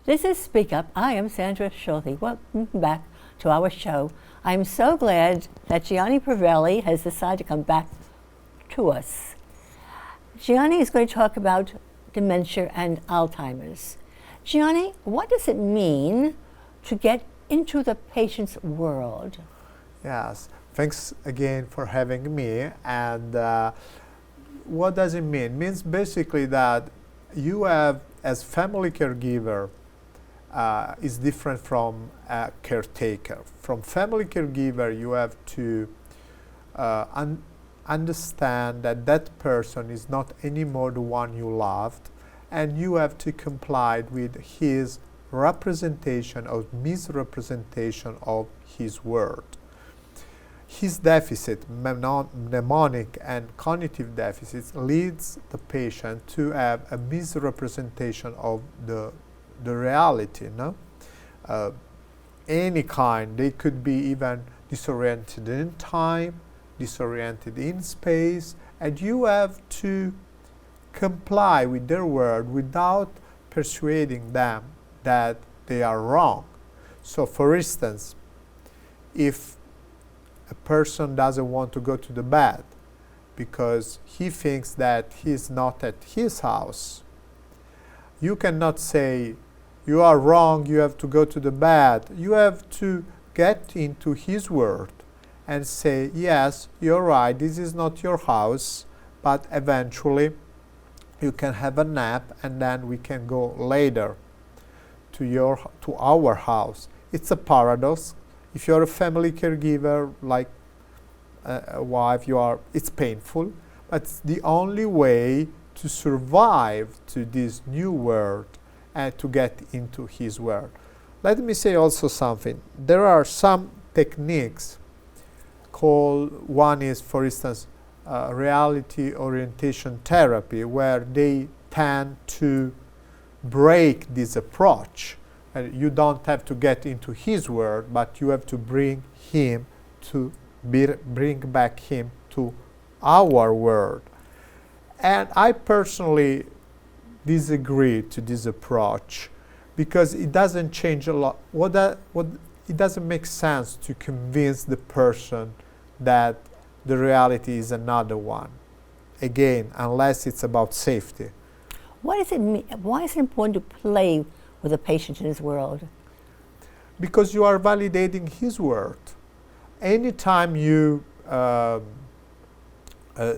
This is Speak Up. I am Sandra Schulte. Welcome back to our show. I'm so glad that Gianni Pravelli has decided to come back to us. Gianni is going to talk about dementia and Alzheimer's. Gianni, what does it mean to get into the patient's world? Yes, thanks again for having me. And what does it mean? It means basically that you have, as family caregiver, is different from a caretaker. From family caregiver, you have to understand that that person is not anymore the one you loved, and you have to comply with his representation or misrepresentation of his word. His deficit, mnemonic and cognitive deficits, leads the patient to have a misrepresentation of the reality, no? Any kind. They could be even disoriented in time, disoriented in space, and you have to comply with their word without persuading them that they are wrong. So, for instance, if a person doesn't want to go to the bed because he thinks that he's not at his house, you cannot say, "You are wrong, you have to go to the bed." You have to get into his word and say, "Yes, you're right, this is not your house, but eventually you can have a nap and then we can go later to our house." It's a paradox. If you're a family caregiver, like a wife, it's painful, but it's the only way to survive to this new world and to get into his world. Let me say also something. There are some techniques called, one is, for instance, reality orientation therapy, where they tend to break this approach. You don't have to get into his world, but you have to bring back him to our world. And I personally disagree to this approach because it doesn't change a lot. It doesn't make sense to convince the person that the reality is another one. Again, unless it's about safety. What does it mean? Why is it important to play with a patient in his world? Because you are validating his word. Anytime you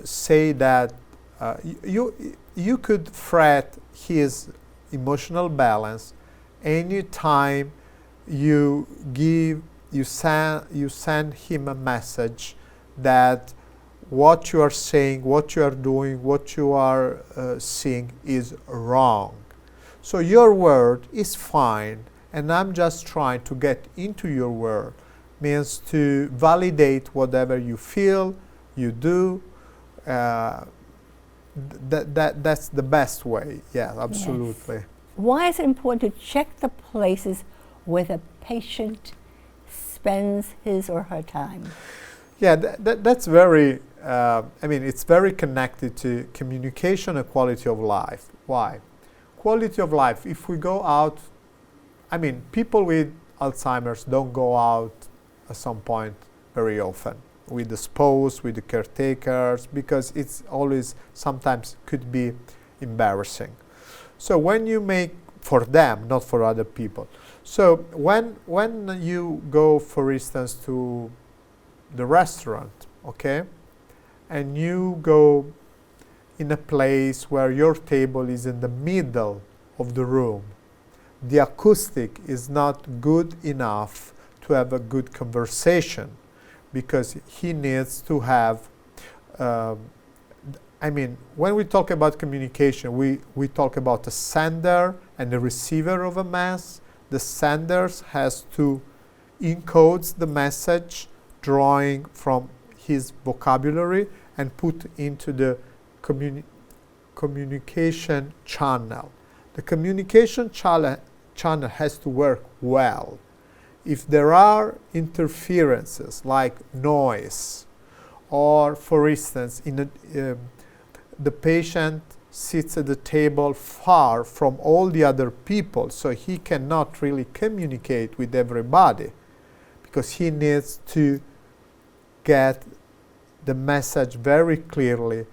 say that you could threat his emotional balance, anytime you send him a message that what you are saying, what you are doing, what you are seeing is wrong. So your word is fine, and I'm just trying to get into your word. Means to validate whatever you feel, you do. That's the best way. Yeah, absolutely. Yes. Why is it important to check the places where the patient spends his or her time? Yeah, that's very, it's very connected to communication and quality of life. Why? Quality of life, if we go out, people with Alzheimer's don't go out at some point very often with the spouse, with the caretakers, because it's always, sometimes could be embarrassing. So when you make, for them, not for other people. So when you go, for instance, to the restaurant, okay, and you go in a place where your table is in the middle of the room, the acoustic is not good enough to have a good conversation, because he needs to have, when we talk about communication, we talk about the sender and the receiver of a mass. The sender has to encode the message, drawing from his vocabulary and put into the communication channel. The communication channel has to work well. If there are interferences like noise, or for instance, the patient sits at the table far from all the other people, so he cannot really communicate with everybody because he needs to get the message very clearly,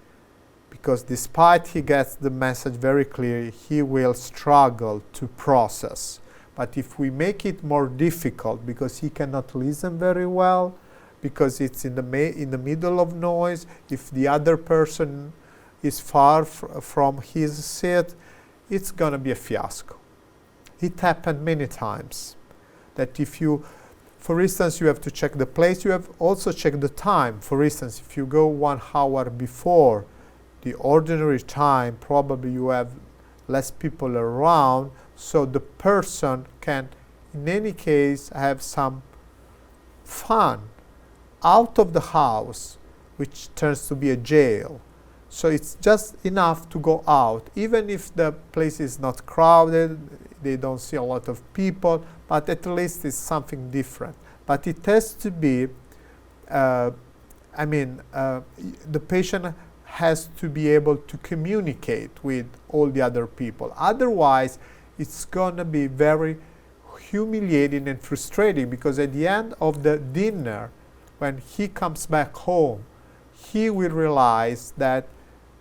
because despite he gets the message very clearly, he will struggle to process. But if we make it more difficult because he cannot listen very well, because it's in the middle of noise, if the other person is far from his seat, it's going to be a fiasco. It happened many times that if you, for instance, you have to check the place, you have also check the time. For instance, if you go 1 hour before the ordinary time, probably you have less people around, so the person can, in any case, have some fun out of the house, which turns to be a jail. So it's just enough to go out, even if the place is not crowded, they don't see a lot of people, but at least it's something different. But it has to be, the patient has to be able to communicate with all the other people. Otherwise, it's going to be very humiliating and frustrating, because at the end of the dinner, when he comes back home, he will realize that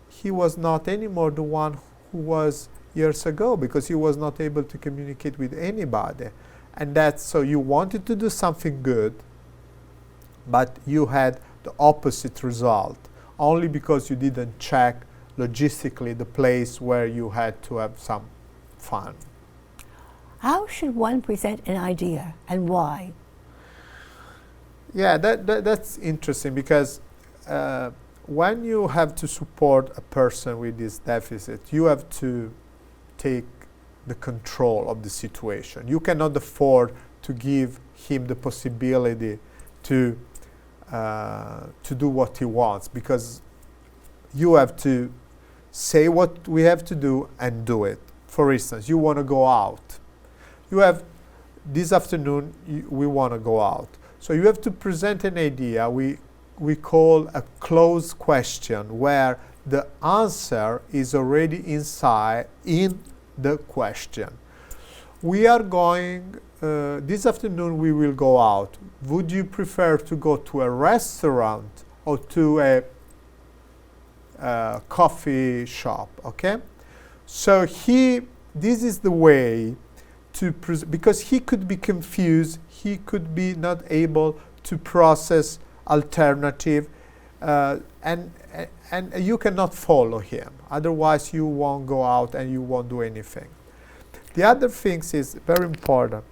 he was not anymore the one who was years ago, because he was not able to communicate with anybody. And that's, so you wanted to do something good, but you had the opposite result, only because you didn't check logistically the place where you had to have some fun. How should one present an idea, and why? Yeah, that's interesting, because when you have to support a person with this deficit, you have to take the control of the situation. You cannot afford to give him the possibility to do what he wants, because you have to say what we have to do and do it. For instance, you want to go out. You have, this afternoon, we want to go out. So you have to present an idea we call a closed question, where the answer is already inside in the question. We are going, this afternoon we will go out. Would you prefer to go to a restaurant or to a coffee shop? Okay? So this is the way to, because he could be confused, he could be not able to process alternative, and you cannot follow him. Otherwise, you won't go out and you won't do anything. The other thing is very important.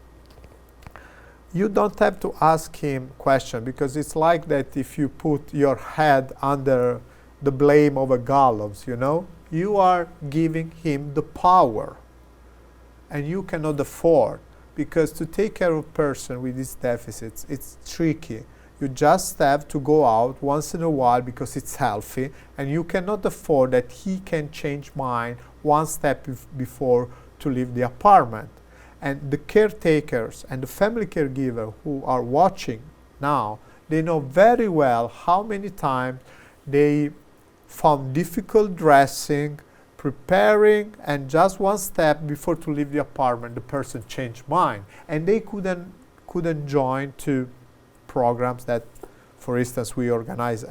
You don't have to ask him questions, because it's like that if you put your head under the blame of a gallows, you know? You are giving him the power, and you cannot afford, because to take care of a person with these deficits, it's tricky. You just have to go out once in a while because it's healthy, and you cannot afford that he can change mind one step before to leave the apartment. And the caretakers and the family caregiver who are watching now, they know very well how many times they found difficult dressing, preparing, and just one step before to leave the apartment, the person changed mind, and they couldn't join to programs that, for instance, we organize,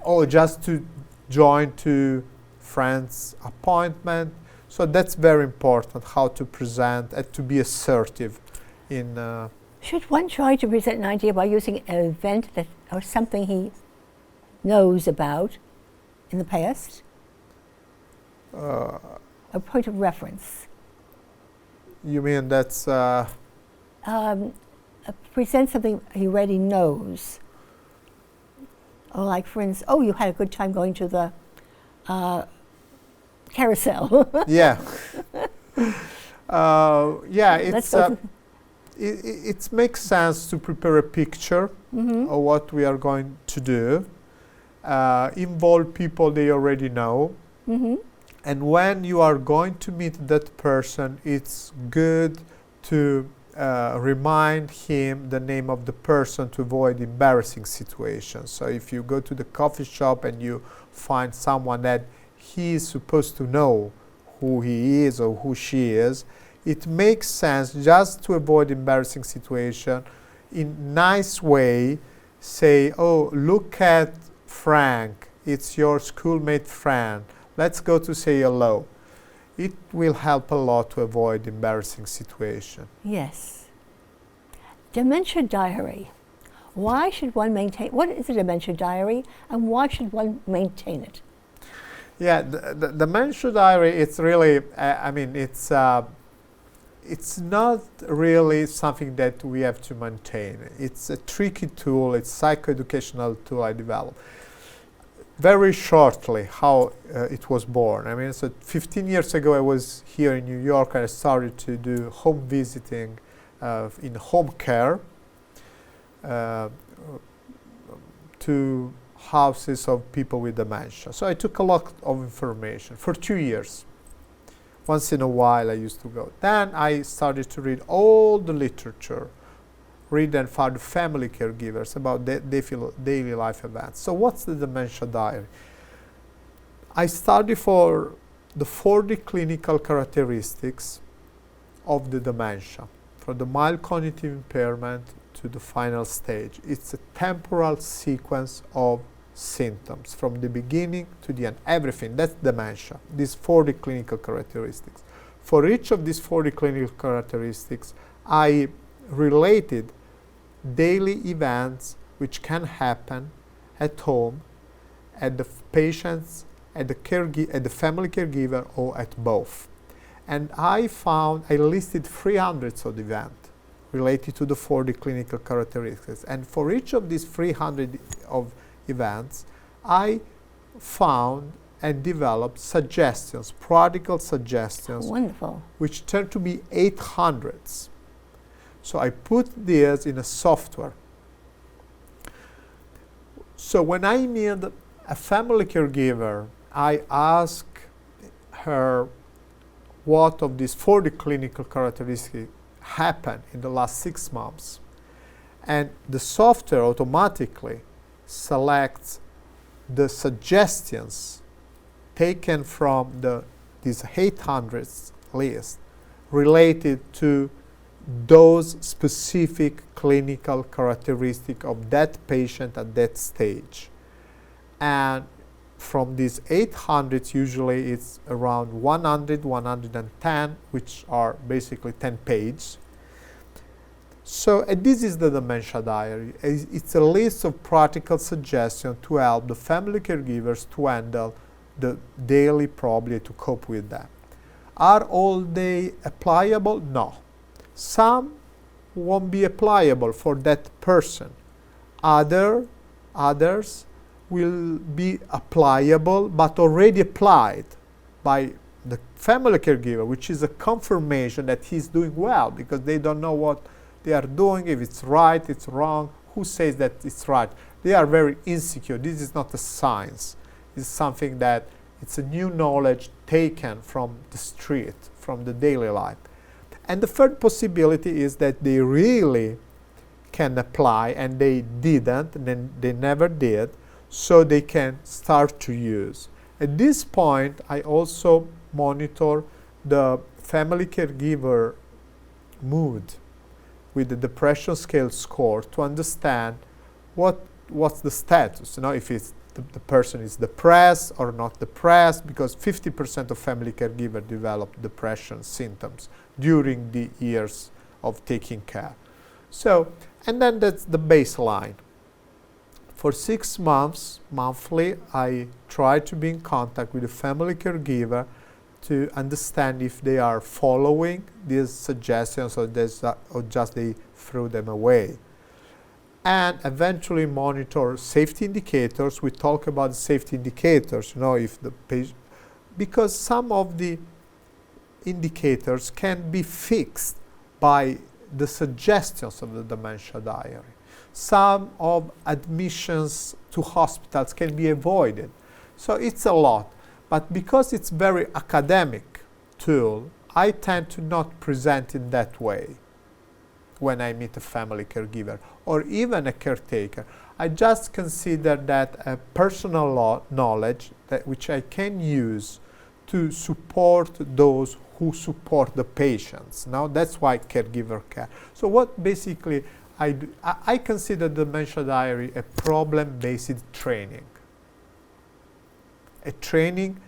or just to join to friends' appointment. So that's very important, how to present and to be assertive in. Should one try to present an idea by using an event that or something he knows about in the past? A point of reference. You mean that's? Present something he already knows. Or like, for instance, oh, you had a good time going to the carousel. Yeah. It makes sense to prepare a picture of what we are going to do. Involve people they already know. And when you are going to meet that person, it's good to remind him the name of the person to avoid embarrassing situations. So if you go to the coffee shop and you find someone that he is supposed to know who he is or who she is, it makes sense just to avoid embarrassing situation in nice way, say, oh, look at Frank, it's your schoolmate friend, let's go to say hello. It will help a lot to avoid embarrassing situation. Yes. Dementia diary. Why should one maintain, what is a dementia diary and why should one maintain it? Yeah, the dementia diary, it's really, it's not really something that we have to maintain. It's a tricky tool, it's a psychoeducational tool I developed. Very shortly, how it was born. I mean, so 15 years ago I was here in New York and I started to do home visiting in home care to houses of people with dementia. So I took a lot of information for 2 years. Once in a while I used to go. Then I started to read all the literature, read and find family caregivers about daily life events. So what's the dementia diary? I studied for the 40 clinical characteristics of the dementia, from the mild cognitive impairment to the final stage. It's a temporal sequence of symptoms from the beginning to the end, everything. That's dementia, these 40 clinical characteristics. For each of these 40 clinical characteristics, I related daily events which can happen at home, at the patients, at the family caregiver, or at both. And I listed 300 of events related to the 40 clinical characteristics. And for each of these 300 of events, I found and developed suggestions, practical suggestions. Wonderful. Which turned to be 800s. So I put this in a software. So when I meet a family caregiver, I ask her what of these 40 clinical characteristics happened in the last 6 months. And the software automatically selects the suggestions taken from these 800s list related to those specific clinical characteristics of that patient at that stage. And from these 800, usually it's around 100, 110, which are basically 10 pages. So this is the dementia diary. It's a list of practical suggestions to help the family caregivers to handle the daily problem, to cope with that. Are all they applicable? No. Some won't be applicable for that person. Others will be applicable but already applied by the family caregiver, which is a confirmation that he's doing well, because they don't know what they are doing, if it's right, it's wrong, who says that it's right. They are very insecure. This is not a science. It's something that it's a new knowledge taken from the street, from the daily life. And the third possibility is that they really can apply and they didn't, and they never did, so they can start to use. At this point, I also monitor the family caregiver mood with the depression scale score to understand what's the status, if it's the person is depressed or not depressed, because 50% of family caregivers develop depression symptoms during the years of taking care. So, and then that's the baseline. For 6 months, monthly, I try to be in contact with the family caregiver to understand if they are following these suggestions or just they throw them away. And eventually monitor safety indicators. We talk about safety indicators, if the patient, because some of the indicators can be fixed by the suggestions of the dementia diary. Some of admissions to hospitals can be avoided. So it's a lot. But because it's very academic tool, I tend to not present in that way. when I meet a family caregiver or even a caretaker. I just consider that a personal knowledge which I can use to support those who support the patients. Now that's why caregiver care. So what basically I do, I consider the Dementia Diary a problem-based training. A training,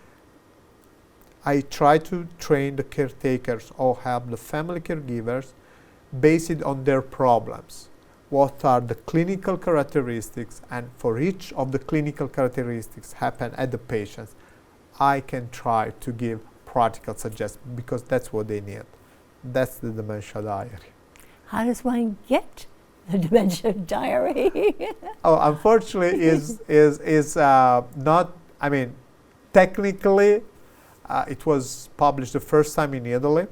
I try to train the caretakers or help the family caregivers based on their problems. What are the clinical characteristics, and for each of the clinical characteristics happen at the patients, I can try to give practical suggestions because that's what they need. That's the Dementia Diary. How does one get the Dementia Diary? Oh, unfortunately, is not. I mean, technically, it was published the first time in Italy,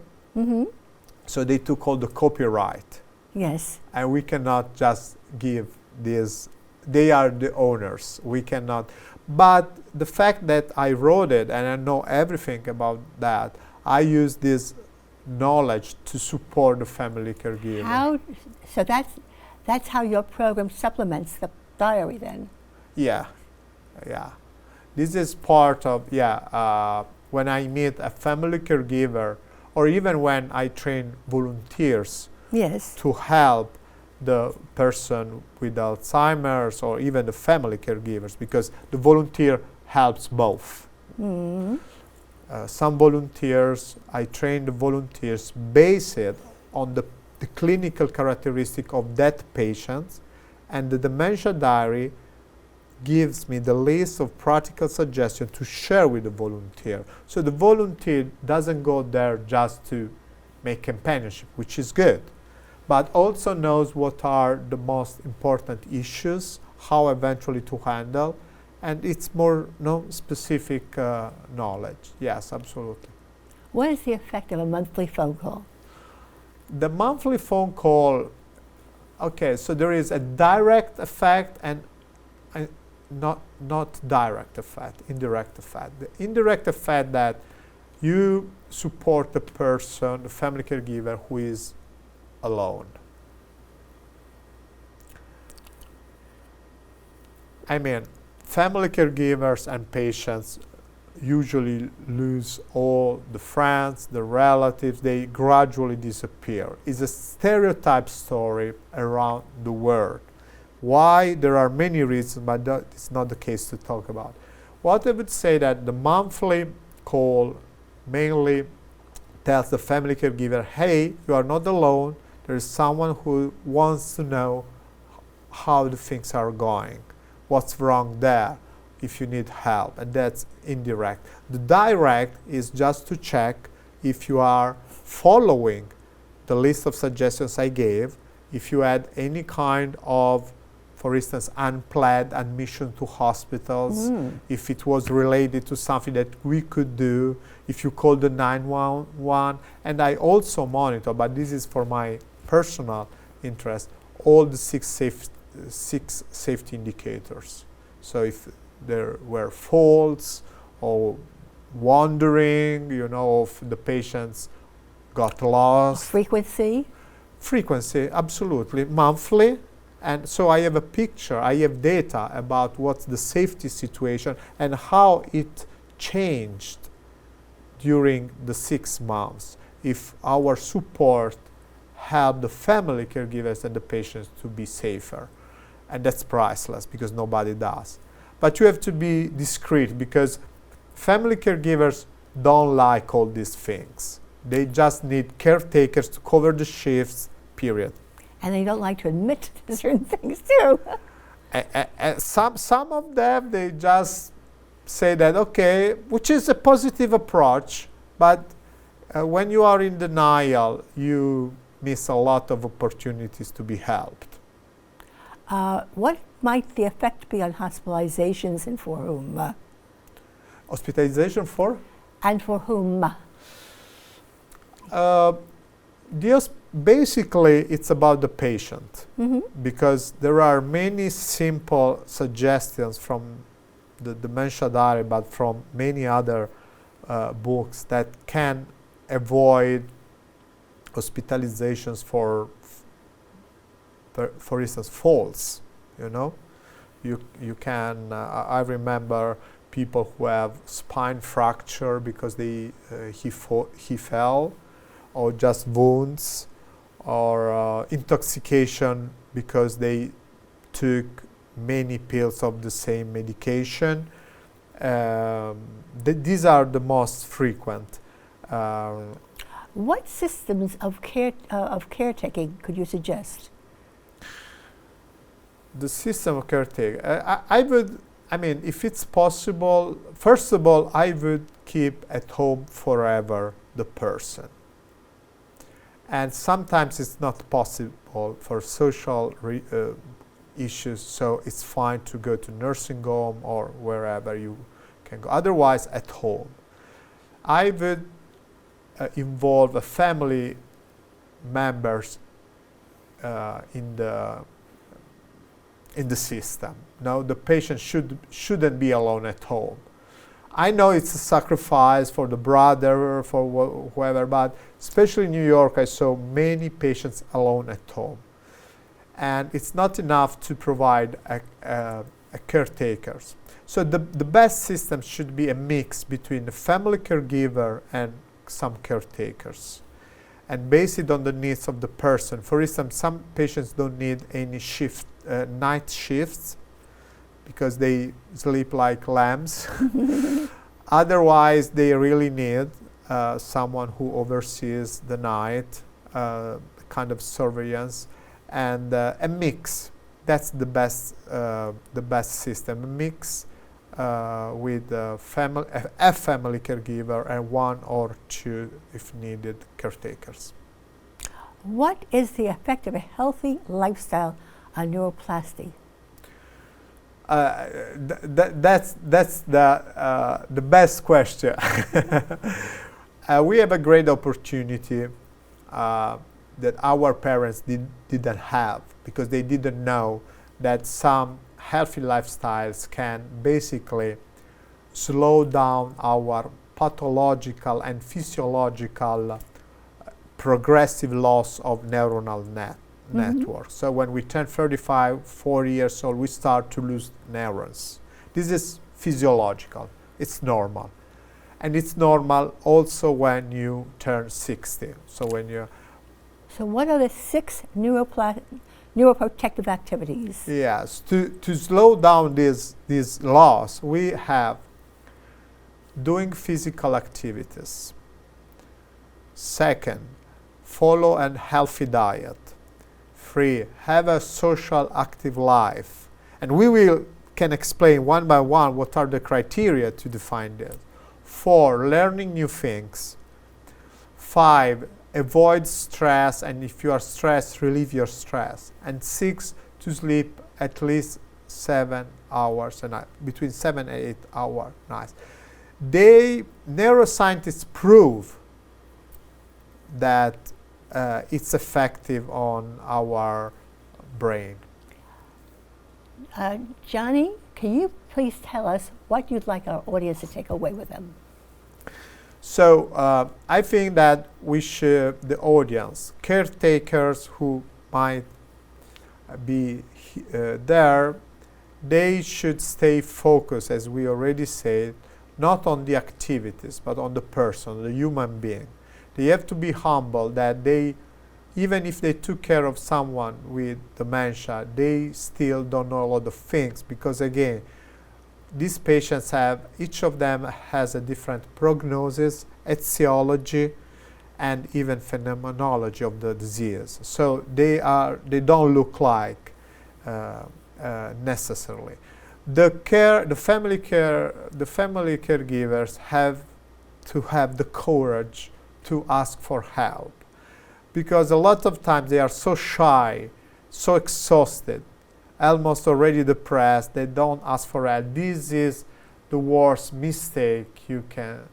so they took all the copyright. Yes. And we cannot just give this. They are the owners. We cannot. But the fact that I wrote it and I know everything about that, I use this knowledge to support the family caregiver. So that's how your program supplements the diary then? Yeah. This is part of, when I meet a family caregiver or even when I train volunteers to help the person with Alzheimer's or even the family caregivers, because the volunteer helps both. Some volunteers, I train the volunteers based on the clinical characteristic of that patient, and the Dementia Diary gives me the list of practical suggestions to share with the volunteer. So the volunteer doesn't go there just to make companionship, which is good, but also knows what are the most important issues, how eventually to handle, and it's more specific knowledge. Yes, absolutely. What is the effect of a monthly phone call? The monthly phone call, okay, so there is a direct effect and not direct effect, indirect effect. The indirect effect that you support the person, the family caregiver who is alone. I mean, family caregivers and patients usually lose all the friends, the relatives, they gradually disappear. It's a stereotype story around the world. Why? There are many reasons, but it's not the case to talk about. What I would say that the monthly call mainly tells the family caregiver, hey, you are not alone. There is someone who wants to know how the things are going, what's wrong there, if you need help, and that's indirect. The direct is just to check if you are following the list of suggestions I gave, if you had any kind of, for instance, unplanned admission to hospitals, if it was related to something that we could do, if you called the 911, and I also monitor, but this is for my personal interest, all the six safety indicators. So if there were faults or wandering, if the patients got lost. Frequency? Frequency, absolutely. Monthly. And so I have a picture, I have data about what's the safety situation and how it changed during the 6 months. If our support helped the family caregivers and the patients to be safer. And that's priceless because nobody does. But you have to be discreet because family caregivers don't like all these things. They just need caretakers to cover the shifts, period. And they don't like to admit to certain things too. Some of them, they just say that, okay, which is a positive approach, but when you are in denial, you miss a lot of opportunities to be helped. What might the effect be on hospitalizations and for whom? Hospitalization for? And for whom? Basically, it's about the patient because there are many simple suggestions from the Dementia Diary, but from many other books that can avoid hospitalizations for for instance, falls. You know, you can. I remember people who have spine fracture because he fell, or just wounds, or intoxication because they took many pills of the same medication. These are the most frequent. What systems of caretaking could you suggest? The system of caretaking. I mean, if it's possible, first of all, I would keep at home forever the person. And sometimes it's not possible for social issues, so it's fine to go to nursing home or wherever you can go. Otherwise, at home. I would involve a family members in the system. No, the patient shouldn't be alone at home. I know it's a sacrifice for the brother, for whoever, but especially in New York, I saw many patients alone at home. And it's not enough to provide a caretakers. So the best system should be a mix between the family caregiver and some caretakers, and based it on the needs of the person. For instance, some patients don't need any night shifts because they sleep like lambs. Otherwise, they really need someone who oversees the night, kind of surveillance, and a mix. That's the best system. A mix with a family caregiver and one or two, if needed, caretakers. What is the effect of a healthy lifestyle on neuroplasty? That's the best question. We have a great opportunity that our parents didn't have, because they didn't know that some healthy lifestyles can basically slow down our pathological and physiological progressive loss of neuronal networks. So when we turn 35, 40 years old, we start to lose neurons. This is physiological. It's normal. And it's normal also when you turn 60. So what are the 6 neuroprotective activities? Yes, to slow down this loss, we have doing physical activities. Second, follow a healthy diet. 3, have a social active life. And we can explain one by one what are the criteria to define this. 4, learning new things. 5, avoid stress, and if you are stressed, relieve your stress. And 6, to sleep at least 7 hours a night, between 7 and 8 hours a night. Neuroscientists prove that it's effective on our brain. Johnny, can you please tell us what you'd like our audience to take away with them? So I think that the audience, caretakers who might be there, they should stay focused, as we already said, not on the activities, but on the person, the human being. They have to be humble that even if they took care of someone with dementia, they still don't know a lot of things, because again, these patients each of them has a different prognosis, etiology, and even phenomenology of the disease. So they don't look like necessarily. The family caregivers have to have the courage to ask for help, because a lot of times they are so shy, so exhausted, almost already depressed, they don't ask for help. This is the worst mistake you can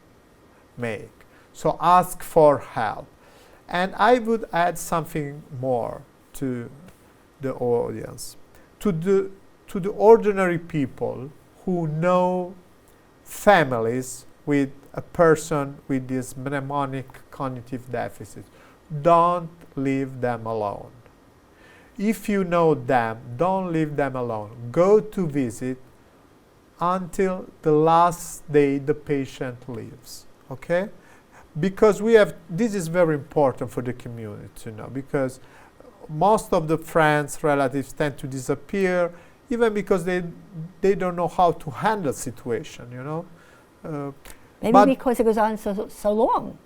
make. So ask for help. And I would add something more to the audience. To the ordinary people who know families with a person with this mnemonic cognitive deficit, don't leave them alone. if you know them, don't leave them alone. Go to visit until the last day the patient leaves, okay? Because this is very important for the community to know, because most of the friends, relatives tend to disappear, even because they don't know how to handle situation, you know. Maybe because it goes on so long.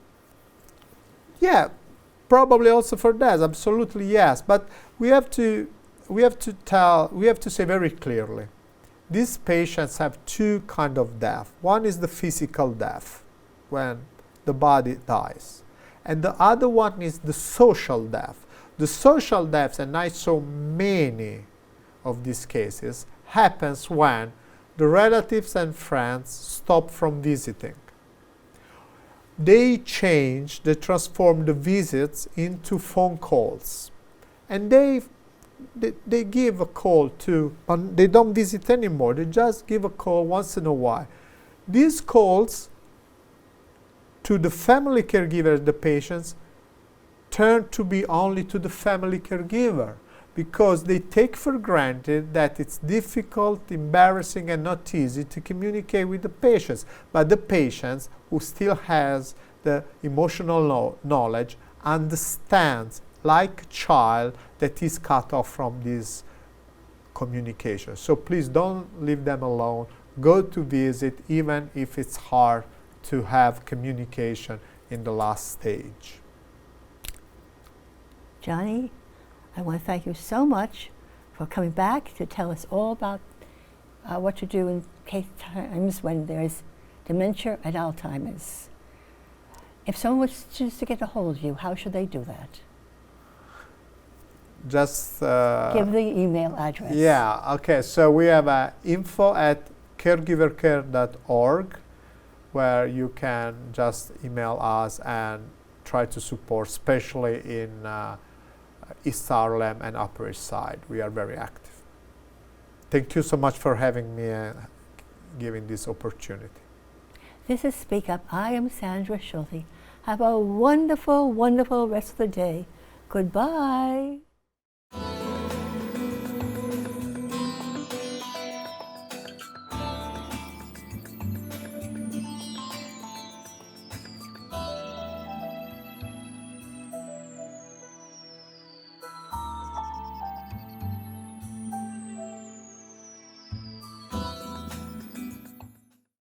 Yeah, probably also for that, absolutely yes. But we have to say very clearly, these patients have two kinds of death. One is the physical death, when the body dies. And the other one is the social death. The social deaths, and I saw many of these cases, happens when the relatives and friends stop from visiting. They transform the visits into phone calls. And they give a call to, but they don't visit anymore, they just give a call once in a while. These calls to the family caregiver, the patients, turn to be only to the family caregiver, because they take for granted that it's difficult, embarrassing, and not easy to communicate with the patients. But the patients, who still has the emotional knowledge, understands like a child that is cut off from this communication. So please don't leave them alone. Go to visit, even if it's hard to have communication in the last stage. Johnny, I want to thank you so much for coming back to tell us all about what to do in case times when there's dementia and Alzheimer's. If someone was to choose to get a hold of you, how should they do that? Just give the email address. Yeah, okay. So we have info@caregivercare.org, where you can just email us and try to support, especially in East Harlem and Upper East Side. We are very active. Thank you so much for having me and giving this opportunity. This is Speak Up. I am Sandra Schulte. Have a wonderful, wonderful rest of the day. Goodbye.